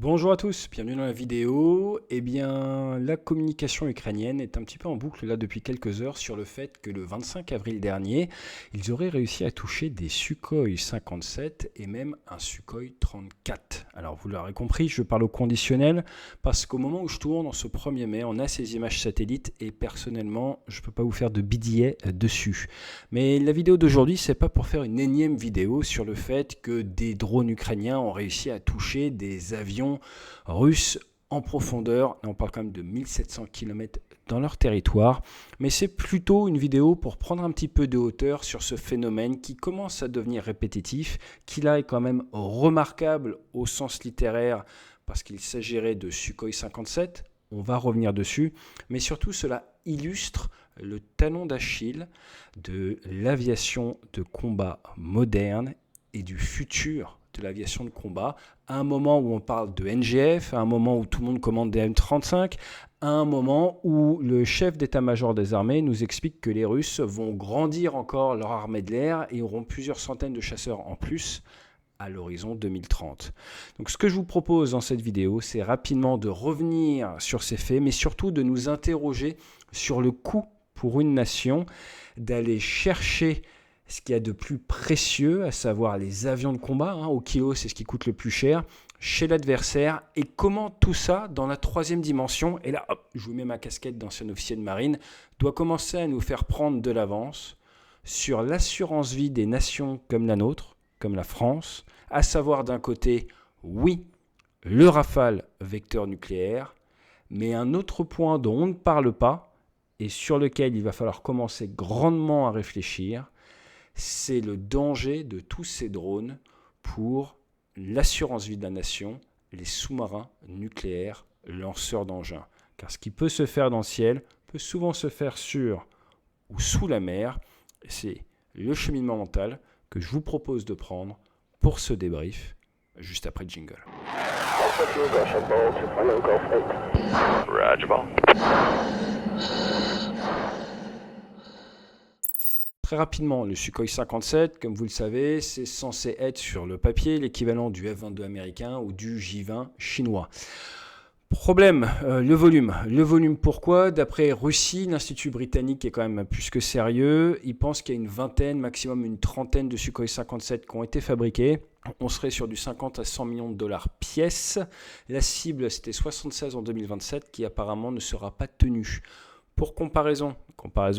Bonjour à tous, bienvenue dans la vidéo. Eh bien, la communication ukrainienne est un petit peu en boucle là depuis quelques heures sur le fait que le 25 avril dernier, ils auraient réussi à toucher des Sukhoi 57 et même un Sukhoi 34. Alors vous l'aurez compris, je parle au conditionnel parce qu'au moment où je tourne, en ce 1er mai, on a ces images satellites et personnellement, je ne peux pas vous faire de billets dessus. Mais la vidéo d'aujourd'hui, c'est pas pour faire une énième vidéo sur le fait que des drones ukrainiens ont réussi à toucher des avions russes en profondeur. On parle quand même de 1700 km dans leur territoire, mais c'est plutôt une vidéo pour prendre un petit peu de hauteur sur ce phénomène qui commence à devenir répétitif, qui là est quand même remarquable au sens littéraire parce qu'il s'agirait de Sukhoi 57. On va revenir dessus, mais surtout cela illustre le talon d'Achille de l'aviation de combat moderne et du futur de l'aviation de combat, à un moment où on parle de NGF, à un moment où tout le monde commande des M35, à un moment où le chef d'état-major des armées nous explique que les Russes vont grandir encore leur armée de l'air et auront plusieurs centaines de chasseurs en plus à l'horizon 2030. Donc ce que je vous propose dans cette vidéo, c'est rapidement de revenir sur ces faits, mais surtout de nous interroger sur le coût pour une nation d'aller chercher ce qu'il y a de plus précieux, à savoir les avions de combat, au kilo c'est ce qui coûte le plus cher, chez l'adversaire, et comment tout ça, dans la troisième dimension, et là hop, je vous mets ma casquette d'ancien officier de marine, doit commencer à nous faire prendre de l'avance sur l'assurance vie des nations comme la nôtre, comme la France, à savoir d'un côté, oui, le Rafale vecteur nucléaire, mais un autre point dont on ne parle pas, et sur lequel il va falloir commencer grandement à réfléchir, c'est le danger de tous ces drones pour l'assurance vie de la nation, les sous-marins nucléaires lanceurs d'engins. Car ce qui peut se faire dans le ciel peut souvent se faire sur ou sous la mer. C'est le cheminement mental que je vous propose de prendre pour ce débrief juste après le jingle. Très rapidement, le Sukhoi 57, comme vous le savez, c'est censé être sur le papier l'équivalent du F-22 américain ou du J-20 chinois. Problème, le volume. Le volume pourquoi? D'après Russie, l'Institut britannique est quand même plus que sérieux. Il pense qu'il y a une vingtaine, maximum une trentaine de Sukhoi 57 qui ont été fabriqués. On serait sur du 50 à 100 millions de dollars pièce. La cible, c'était 76 en 2027 qui apparemment ne sera pas tenue. Pour comparaison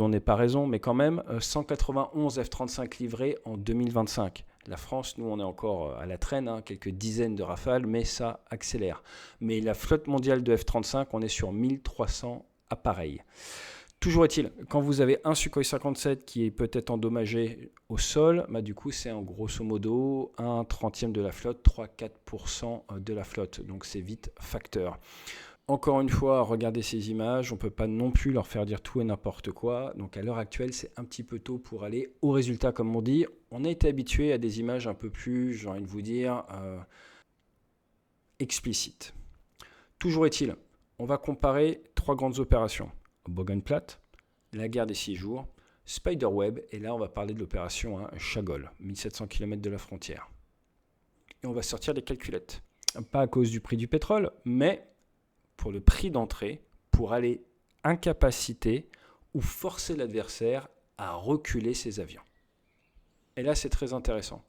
n'est pas raison, mais quand même, 191 F-35 livrés en 2025. La France, nous, on est encore à la traîne, quelques dizaines de rafales, mais ça accélère. Mais la flotte mondiale de F-35, on est sur 1300 appareils. Toujours est-il, quand vous avez un Sukhoi 57 qui est peut-être endommagé au sol, du coup, c'est en grosso modo un trentième de la flotte, 3-4% de la flotte. Donc, c'est vite facteur. Encore une fois, regardez ces images, on ne peut pas non plus leur faire dire tout et n'importe quoi. Donc à l'heure actuelle, c'est un petit peu tôt pour aller au résultat, comme on dit. On a été habitué à des images un peu plus, j'ai envie de vous dire, explicites. Toujours est-il, on va comparer trois grandes opérations. Bogenplatte, la guerre des 6 jours, Spiderweb, et là on va parler de l'opération Chagol, 1700 km de la frontière. Et on va sortir des calculettes. Pas à cause du prix du pétrole, mais pour le prix d'entrée, pour aller incapaciter ou forcer l'adversaire à reculer ses avions. Et là, c'est très intéressant.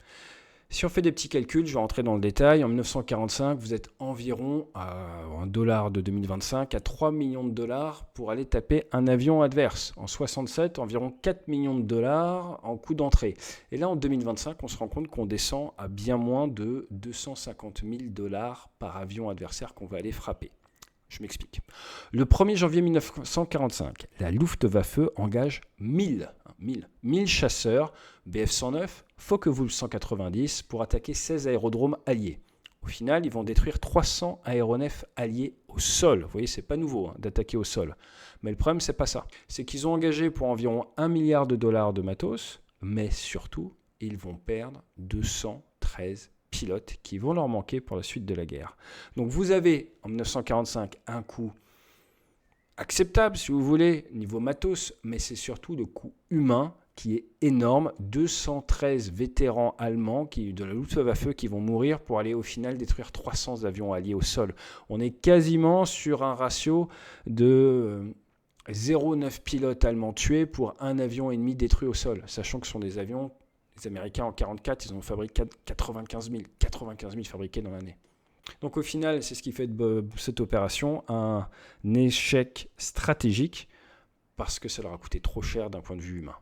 Si on fait des petits calculs, je vais rentrer dans le détail. En 1945, vous êtes environ, en dollars de 2025, à 3 millions de dollars pour aller taper un avion adverse. En 67, environ 4 millions de dollars en coût d'entrée. Et là, en 2025, on se rend compte qu'on descend à bien moins de 250 000 dollars par avion adversaire qu'on va aller frapper. Je m'explique. Le 1er janvier 1945, la Luftwaffe engage 1000 chasseurs Bf-109, Focke-Wulf 190 pour attaquer 16 aérodromes alliés. Au final, ils vont détruire 300 aéronefs alliés au sol. Vous voyez, c'est pas nouveau d'attaquer au sol. Mais le problème, c'est pas ça. C'est qu'ils ont engagé pour environ 1 milliard de dollars de matos, mais surtout, ils vont perdre 213 pilotes qui vont leur manquer pour la suite de la guerre. Donc vous avez en 1945 un coût acceptable si vous voulez, niveau matos, mais c'est surtout le coût humain qui est énorme. 213 vétérans allemands de la Luftwaffe qui vont mourir pour aller au final détruire 300 avions alliés au sol. On est quasiment sur un ratio de 0,9 pilotes allemands tués pour un avion ennemi détruit au sol, sachant que ce sont des avions, les Américains en 1944, ils ont fabriqué 95 000 fabriqués dans l'année. Donc au final, c'est ce qui fait de cette opération un échec stratégique parce que ça leur a coûté trop cher d'un point de vue humain.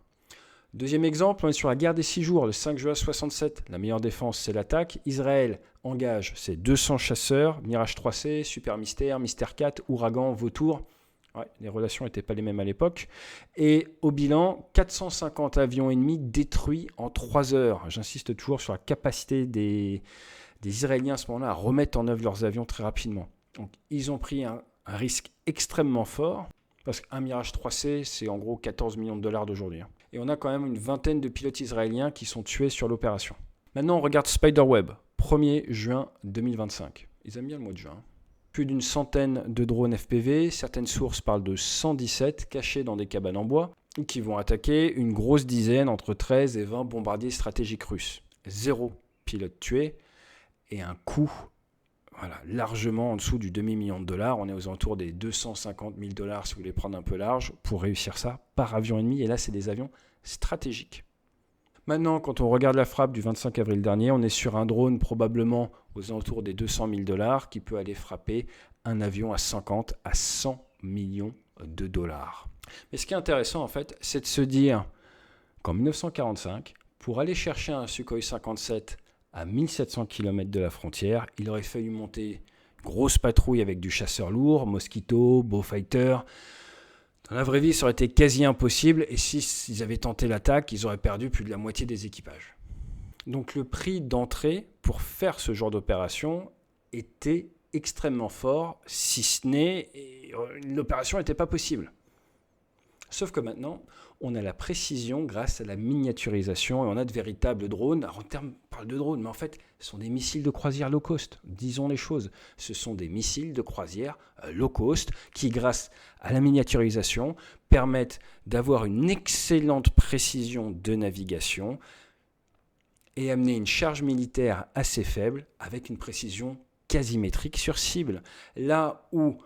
Deuxième exemple, on est sur la guerre des 6 jours, le 5 juin 67. La meilleure défense, c'est l'attaque. Israël engage ses 200 chasseurs, Mirage 3C, Super Mystère, Mystère 4, Ouragan, Vautour. Ouais, les relations n'étaient pas les mêmes à l'époque. Et au bilan, 450 avions ennemis détruits en 3 heures. J'insiste toujours sur la capacité des Israéliens à ce moment-là à remettre en œuvre leurs avions très rapidement. Donc, ils ont pris un risque extrêmement fort, parce qu'un Mirage 3C, c'est en gros 14 millions de dollars d'aujourd'hui. Et on a quand même une vingtaine de pilotes israéliens qui sont tués sur l'opération. Maintenant, on regarde Spiderweb, 1er juin 2025. Ils aiment bien le mois de juin. Plus d'une centaine de drones FPV, certaines sources parlent de 117 cachés dans des cabanes en bois, qui vont attaquer une grosse dizaine, entre 13 et 20 bombardiers stratégiques russes. 0 pilote tué et un coût largement en dessous du demi-million de dollars. On est aux alentours des 250 000 dollars si vous voulez prendre un peu large pour réussir ça par avion ennemi. Et là, c'est des avions stratégiques. Maintenant, quand on regarde la frappe du 25 avril dernier, on est sur un drone probablement aux alentours des 200 000 dollars qui peut aller frapper un avion à 50 à 100 millions de dollars. Mais ce qui est intéressant, en fait, c'est de se dire qu'en 1945, pour aller chercher un Sukhoi 57 à 1700 km de la frontière, il aurait fallu monter une grosse patrouille avec du chasseur lourd, Mosquito, Beaufighter. Dans la vraie vie, ça aurait été quasi impossible et s'ils avaient tenté l'attaque, ils auraient perdu plus de la moitié des équipages. Donc le prix d'entrée pour faire ce genre d'opération était extrêmement fort, si ce n'est l'opération n'était pas possible. Sauf que maintenant, on a la précision grâce à la miniaturisation et on a de véritables drones. Alors, en termes, on parle de drones, mais en fait, ce sont des missiles de croisière low cost. Disons les choses. Ce sont des missiles de croisière low cost qui, grâce à la miniaturisation, permettent d'avoir une excellente précision de navigation et amener une charge militaire assez faible avec une précision quasimétrique sur cible. Là où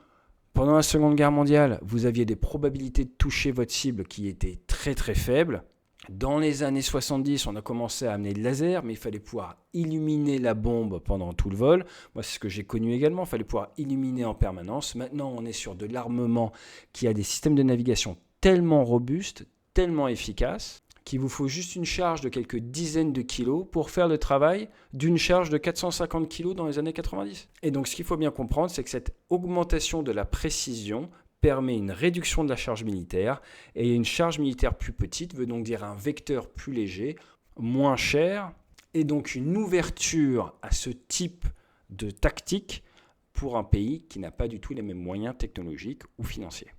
pendant la Seconde Guerre mondiale, vous aviez des probabilités de toucher votre cible qui étaient très très faibles. Dans les années 70, on a commencé à amener le laser, mais il fallait pouvoir illuminer la bombe pendant tout le vol. Moi, c'est ce que j'ai connu également, il fallait pouvoir illuminer en permanence. Maintenant, on est sur de l'armement qui a des systèmes de navigation tellement robustes, tellement efficaces, qu'il vous faut juste une charge de quelques dizaines de kilos pour faire le travail d'une charge de 450 kilos dans les années 90. Et donc ce qu'il faut bien comprendre, c'est que cette augmentation de la précision permet une réduction de la charge militaire, et une charge militaire plus petite veut donc dire un vecteur plus léger, moins cher, et donc une ouverture à ce type de tactique pour un pays qui n'a pas du tout les mêmes moyens technologiques ou financiers.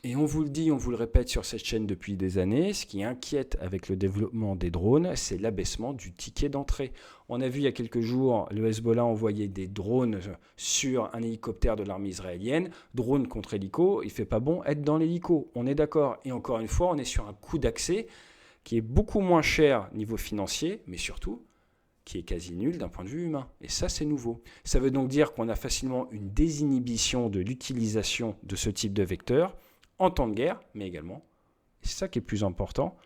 Et on vous le dit, on vous le répète sur cette chaîne depuis des années, ce qui inquiète avec le développement des drones, c'est l'abaissement du ticket d'entrée. On a vu il y a quelques jours le Hezbollah envoyer des drones sur un hélicoptère de l'armée israélienne. Drone contre hélico, il ne fait pas bon être dans l'hélico, on est d'accord. Et encore une fois, on est sur un coût d'accès qui est beaucoup moins cher niveau financier, mais surtout qui est quasi nul d'un point de vue humain. Et ça, c'est nouveau. Ça veut donc dire qu'on a facilement une désinhibition de l'utilisation de ce type de vecteur, en temps de guerre, mais également, et c'est ça qui est plus important,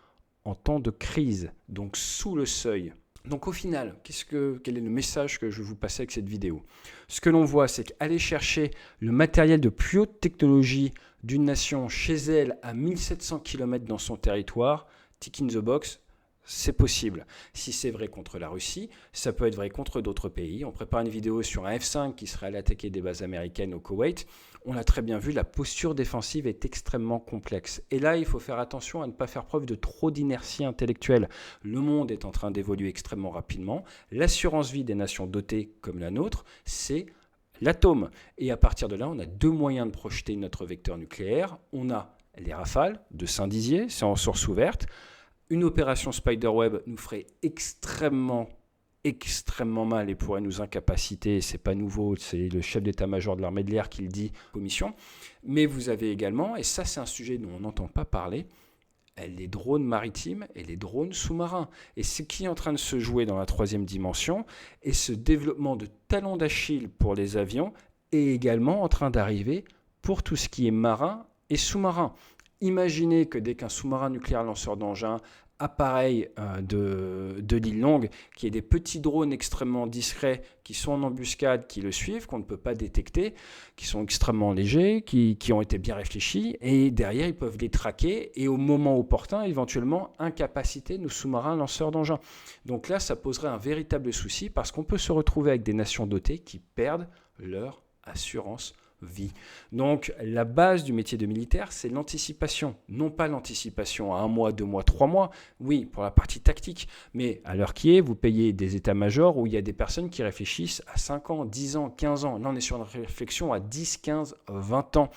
en temps de crise, donc sous le seuil. Donc au final, quel est le message que je vais vous passer avec cette vidéo ? Ce que l'on voit, c'est qu'aller chercher le matériel de plus haute technologie d'une nation chez elle à 1700 km dans son territoire, tick in the box, c'est possible. Si c'est vrai contre la Russie, ça peut être vrai contre d'autres pays. On prépare une vidéo sur un F-5 qui serait allé attaquer des bases américaines au Koweït. On l'a très bien vu, la posture défensive est extrêmement complexe. Et là, il faut faire attention à ne pas faire preuve de trop d'inertie intellectuelle. Le monde est en train d'évoluer extrêmement rapidement. L'assurance vie des nations dotées comme la nôtre, c'est l'atome. Et à partir de là, on a deux moyens de projeter notre vecteur nucléaire. On a les Rafales de Saint-Dizier, c'est en source ouverte. Une opération Spiderweb nous ferait extrêmement mal et pourrait nous incapaciter. C'est pas nouveau, c'est le chef d'état-major de l'armée de l'air qui le dit, commission. Mais vous avez également, et ça c'est un sujet dont on n'entend pas parler, les drones maritimes et les drones sous-marins. Et ce qui est en train de se jouer dans la troisième dimension est ce développement de talons d'Achille pour les avions est également en train d'arriver pour tout ce qui est marin et sous-marin. Imaginez que dès qu'un sous-marin nucléaire lanceur d'engins, appareil de l'île Longue, qui est des petits drones extrêmement discrets qui sont en embuscade, qui le suivent, qu'on ne peut pas détecter, qui sont extrêmement légers, qui ont été bien réfléchis, et derrière ils peuvent les traquer et au moment opportun éventuellement incapaciter nos sous-marins lanceurs d'engins. Donc là ça poserait un véritable souci parce qu'on peut se retrouver avec des nations dotées qui perdent leur assurance vie. Donc la base du métier de militaire, c'est l'anticipation. Non pas l'anticipation à 1 mois, 2 mois, 3 mois, oui, pour la partie tactique, mais à l'heure qui est, vous payez des états-majors où il y a des personnes qui réfléchissent à 5 ans, 10 ans, 15 ans. Là, on est sur une réflexion à 10, 15, 20 ans.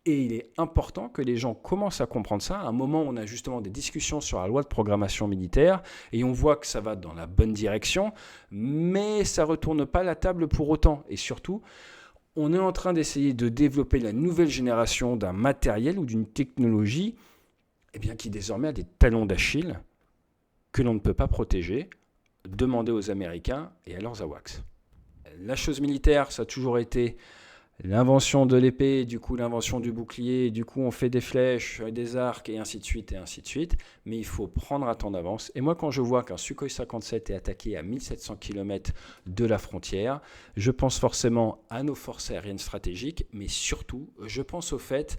Et il est important que les gens commencent à comprendre ça. À un moment où on a justement des discussions sur la loi de programmation militaire et on voit que ça va dans la bonne direction, mais ça ne retourne pas la table pour autant. Et surtout, on est en train d'essayer de développer la nouvelle génération d'un matériel ou d'une technologie qui désormais a des talons d'Achille que l'on ne peut pas protéger. Demandez aux Américains et à leurs AWACS. La chose militaire, ça a toujours été l'invention de l'épée, du coup l'invention du bouclier, du coup on fait des flèches, des arcs et ainsi de suite et ainsi de suite. Mais il faut prendre un temps d'avance. Et moi quand je vois qu'un Sukhoi 57 est attaqué à 1700 km de la frontière, je pense forcément à nos forces aériennes stratégiques, mais surtout je pense au fait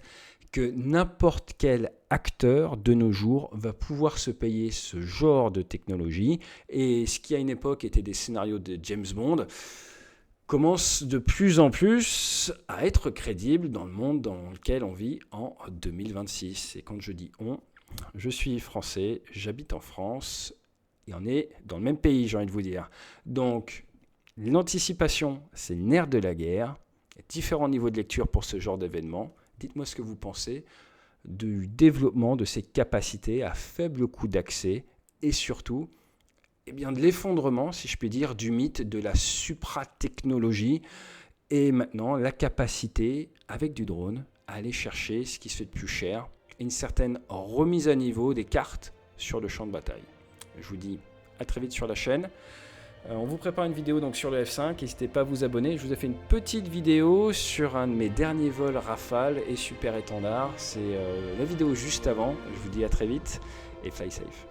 que n'importe quel acteur de nos jours va pouvoir se payer ce genre de technologie. Et ce qui à une époque était des scénarios de James Bond, commence de plus en plus à être crédible dans le monde dans lequel on vit en 2026. Et quand je dis on, je suis français, j'habite en France et on est dans le même pays, j'ai envie de vous dire. Donc, l'anticipation, c'est le nerf de la guerre. Il y a différents niveaux de lecture pour ce genre d'événement. Dites-moi ce que vous pensez du développement de ces capacités à faible coût d'accès et surtout de l'effondrement, si je puis dire, du mythe de la supra-technologie et maintenant la capacité, avec du drone, à aller chercher ce qui se fait de plus cher et une certaine remise à niveau des cartes sur le champ de bataille. Je vous dis à très vite sur la chaîne. On vous prépare une vidéo donc sur le F5, n'hésitez pas à vous abonner. Je vous ai fait une petite vidéo sur un de mes derniers vols Rafale et Super Étendard. C'est la vidéo juste avant. Je vous dis à très vite et fly safe.